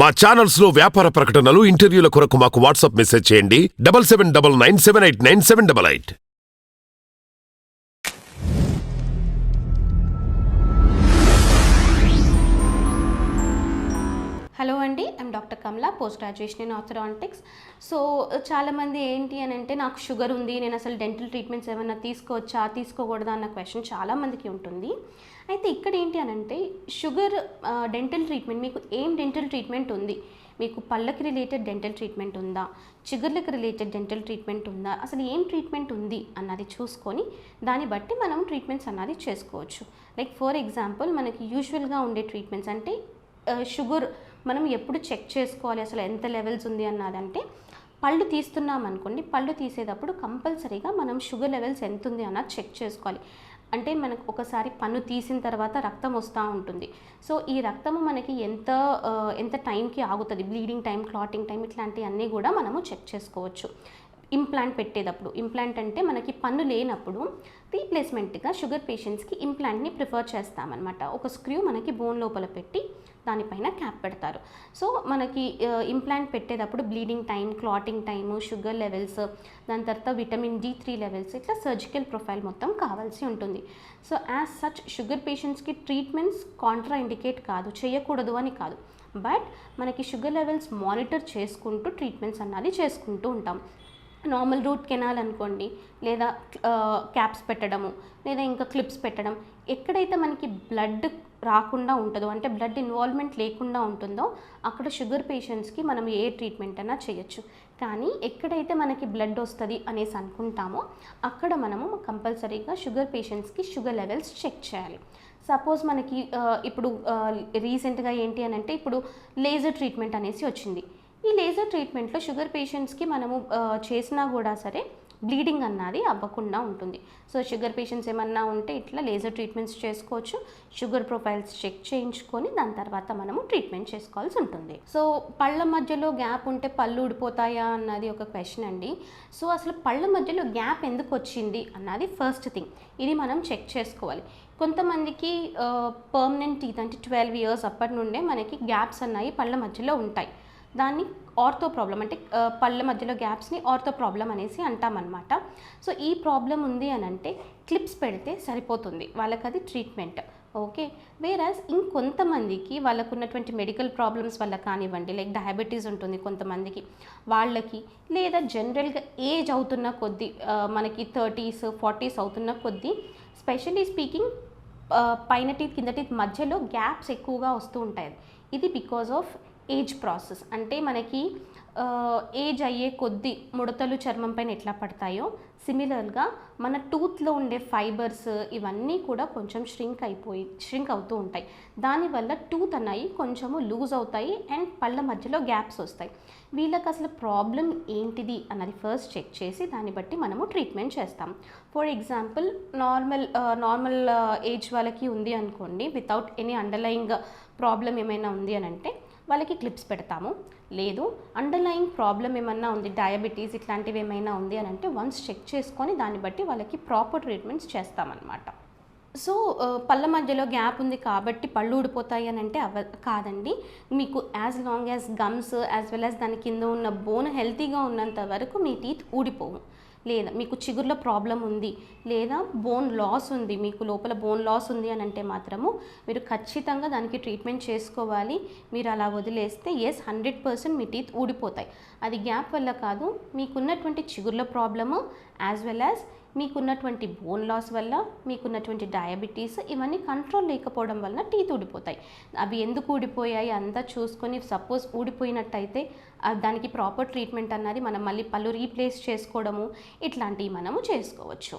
మా ఛానల్స్ లో వ్యాపార ప్రకటనలు ఇంటర్వ్యూల కొరకు మాకు వాట్సాప్ మెసేజ్ చేయండి 7799978978. హలో అండి, I'm doctor Kamala, post graduation in orthodontics. So చాలామంది ఏంటి అని అంటే నాకు షుగర్ ఉంది, నేను అసలు డెంటల్ ట్రీట్మెంట్స్ ఏమైనా తీసుకోవచ్చా తీసుకోకూడదా అన్న క్వశ్చన్ చాలామందికి ఉంటుంది. అయితే ఇక్కడ ఏంటి అని అంటే షుగర్ డెంటల్ ట్రీట్మెంట్, మీకు ఏం డెంటల్ ట్రీట్మెంట్ ఉంది, మీకు పళ్ళకి రిలేటెడ్ డెంటల్ ట్రీట్మెంట్ ఉందా, చిగుర్లకు రిలేటెడ్ డెంటల్ ట్రీట్మెంట్ ఉందా, అసలు ఏం ట్రీట్మెంట్ ఉంది అన్నది చూసుకొని దాన్ని బట్టి మనం ట్రీట్మెంట్స్ అన్నది చేసుకోవచ్చు. లైక్ ఫర్ ఎగ్జాంపుల్ మనకి యూజువల్గా ఉండే ట్రీట్మెంట్స్ అంటే షుగర్ మనం ఎప్పుడు చెక్ చేసుకోవాలి అసలు ఎంత లెవెల్స్ ఉంది అన్నదంటే పళ్ళు తీస్తున్నాం అనుకోండి, పళ్ళు తీసేటప్పుడు కంపల్సరీగా మనం షుగర్ లెవెల్స్ ఎంత ఉంది అన్నది చెక్ చేసుకోవాలి. అంటే మనకు ఒకసారి పన్ను తీసిన తర్వాత రక్తం వస్తూ ఉంటుంది. సో ఈ రక్తము మనకి ఎంత టైంకి ఆగుతుంది, బ్లీడింగ్ టైం, క్లాటింగ్ టైం, ఇట్లాంటివన్నీ కూడా మనము చెక్ చేసుకోవచ్చు. ఇంప్లాంట్ పెట్టేటప్పుడు, ఇంప్లాంట్ అంటే మనకి పన్ను లేనప్పుడు రీప్లేస్మెంట్గా షుగర్ పేషెంట్స్కి ఇంప్లాంట్ని ప్రిఫర్ చేస్తామన్నమాట. ఒక స్క్రూ మనకి బోన్ లోపల పెట్టి దానిపైన క్యాప్ పెడతారు. సో మనకి ఇంప్లాంట్ పెట్టేటప్పుడు bleeding time, clotting time, sugar levels, దాని తర్వాత విటమిన్ D3 లెవెల్స్, ఇట్లా సర్జికల్ ప్రొఫైల్ మొత్తం కావాల్సి ఉంటుంది. సో యాజ్ సచ్ షుగర్ పేషెంట్స్కి ట్రీట్మెంట్స్ కాంట్రా ఇండికేట్ కాదు, చేయకూడదు అని కాదు, బట్ మనకి షుగర్ లెవెల్స్ మానిటర్ చేసుకుంటూ ట్రీట్మెంట్స్ అన్నది చేసుకుంటూ ఉంటాం. నార్మల్ రూట్ కెనాల్ అనుకోండి, లేదా క్యాప్స్ పెట్టడము, లేదా ఇంకా క్లిప్స్ పెట్టడం, ఎక్కడైతే మనకి బ్లడ్ రాకుండా ఉంటుందో అంటే బ్లడ్ ఇన్వాల్వ్మెంట్ లేకుండా ఉంటుందో అక్కడ షుగర్ పేషెంట్స్కి మనం ఏ ట్రీట్మెంట్ అయినా చేయొచ్చు. కానీ ఎక్కడైతే మనకి బ్లడ్ వస్తుంది అనేసి అనుకుంటామో అక్కడ మనము కంపల్సరీగా షుగర్ పేషెంట్స్కి షుగర్ లెవెల్స్ చెక్ చేయాలి. సపోజ్ మనకి ఇప్పుడు రీసెంట్గా ఏంటి అని అంటే ఇప్పుడు లేజర్ ట్రీట్మెంట్ అనేసి వచ్చింది. ఈ లేజర్ ట్రీట్మెంట్లో షుగర్ పేషెంట్స్కి మనము చేసినా కూడా సరే బ్లీడింగ్ అన్నది అవ్వకుండా ఉంటుంది. సో షుగర్ పేషెంట్స్ ఏమన్నా ఉంటే ఇట్లా లేజర్ ట్రీట్మెంట్స్ చేసుకోవచ్చు, షుగర్ ప్రొఫైల్స్ చెక్ చేయించుకొని దాని తర్వాత మనము ట్రీట్మెంట్ చేసుకోవాల్సి ఉంటుంది. సో పళ్ళ మధ్యలో గ్యాప్ ఉంటే పళ్ళు ఊడిపోతాయా అన్నది ఒక క్వశ్చన్ అండి. సో అసలు పళ్ళ మధ్యలో గ్యాప్ ఎందుకు వచ్చింది అన్నది ఫస్ట్ థింగ్, ఇది మనం చెక్ చేసుకోవాలి. కొంతమందికి పర్మనెంట్ టీత్ అంటే 12 years అప్పటి నుండే మనకి గ్యాప్స్ అన్నవి పళ్ళ మధ్యలో ఉంటాయి. దాన్ని ఆర్థో ప్రాబ్లం అంటే పళ్ళ మధ్యలో గ్యాప్స్ని ఆర్థో ప్రాబ్లం అనేసి అంటామన్నమాట. సో ఈ ప్రాబ్లం ఉంది అని అంటే క్లిప్స్ పెడితే సరిపోతుంది, వాళ్ళకి అది ట్రీట్మెంట్. ఓకే, వేరాజ్ ఇంకొంతమందికి వాళ్ళకు ఉన్నటువంటి మెడికల్ ప్రాబ్లమ్స్ వల్ల కానివ్వండి, లైక్ డయాబెటీస్ ఉంటుంది కొంతమందికి, వాళ్ళకి లేదా జనరల్గా ఏజ్ అవుతున్న కొద్దీ మనకి 30s 40s అవుతున్న కొద్దీ స్పెషల్లీ స్పీకింగ్ పైన టీత్ కింద టీత్ మధ్యలో గ్యాప్స్ ఎక్కువగా వస్తూ ఉంటాయి. ఇది బికాజ్ ఆఫ్ ఏజ్ ప్రాసెస్. అంటే మనకి ఏజ్ అయ్యే కొద్దీ ముడతలు చర్మం పైన ఎట్లా పడతాయో సిమిలర్గా మన టూత్లో ఉండే ఫైబర్స్ ఇవన్నీ కూడా కొంచెం ష్రింక్ అవుతూ ఉంటాయి. దానివల్ల టూత్ అన్నవి కొంచెము లూజ్ అవుతాయి అండ్ పళ్ళ మధ్యలో గ్యాప్స్ వస్తాయి. వీళ్ళకి అసలు ప్రాబ్లం ఏంటిది అన్నది ఫస్ట్ చెక్ చేసి దాన్ని బట్టి మనము ట్రీట్మెంట్ చేస్తాం. ఫర్ ఎగ్జాంపుల్ నార్మల్ ఏజ్ వాళ్ళకి ఉంది అనుకోండి, వితౌట్ ఎనీ అండర్లయింగ్ ప్రాబ్లం ఏమైనా ఉంది అని అంటే వాళ్ళకి క్లిప్స్ పెడతాము. లేదు అండర్లయింగ్ ప్రాబ్లం ఏమన్నా ఉంది, డయాబెటీస్ ఇట్లాంటివి ఏమైనా ఉంది అని అంటే వన్స్ చెక్ చేసుకొని దాన్ని బట్టి వాళ్ళకి ప్రాపర్ ట్రీట్మెంట్స్ చేస్తామన్నమాట. సో పళ్ళ మధ్యలో గ్యాప్ ఉంది కాబట్టి పళ్ళు ఊడిపోతాయి అని అంటే కాదండి. మీకు as long as gums as well as దాని కింద ఉన్న బోన్ హెల్తీగా ఉన్నంత వరకు మీ టీత్ ఊడిపోవు. లేదా మీకు చిగుర్లో ప్రాబ్లం ఉంది, లేదా బోన్ లాస్ ఉంది, మీకు లోపల బోన్ లాస్ ఉంది అని అంటే మాత్రము మీరు ఖచ్చితంగా దానికి ట్రీట్మెంట్ చేసుకోవాలి. మీరు అలా వదిలేస్తే 100% మీ టీత్ ఊడిపోతాయి. అది గ్యాప్ వల్ల కాదు, మీకున్నటువంటి చిగుర్ల ప్రాబ్లము యాజ్ వెల్ యాజ్ మీకున్నటువంటి బోన్ లాస్ వల్ల, మీకున్నటువంటి డయాబెటీస్ ఇవన్నీ కంట్రోల్ లేకపోవడం వలన టీత్ ఊడిపోతాయి. అవి ఎందుకు ఊడిపోయాయి అంతా చూసుకొని సపోజ్ ఊడిపోయినట్టయితే దానికి ప్రాపర్ ట్రీట్మెంట్ అన్నది మనం మళ్ళీ పళ్ళు రీప్లేస్ చేసుకోవడము ఇట్లాంటివి మనము చేసుకోవచ్చు.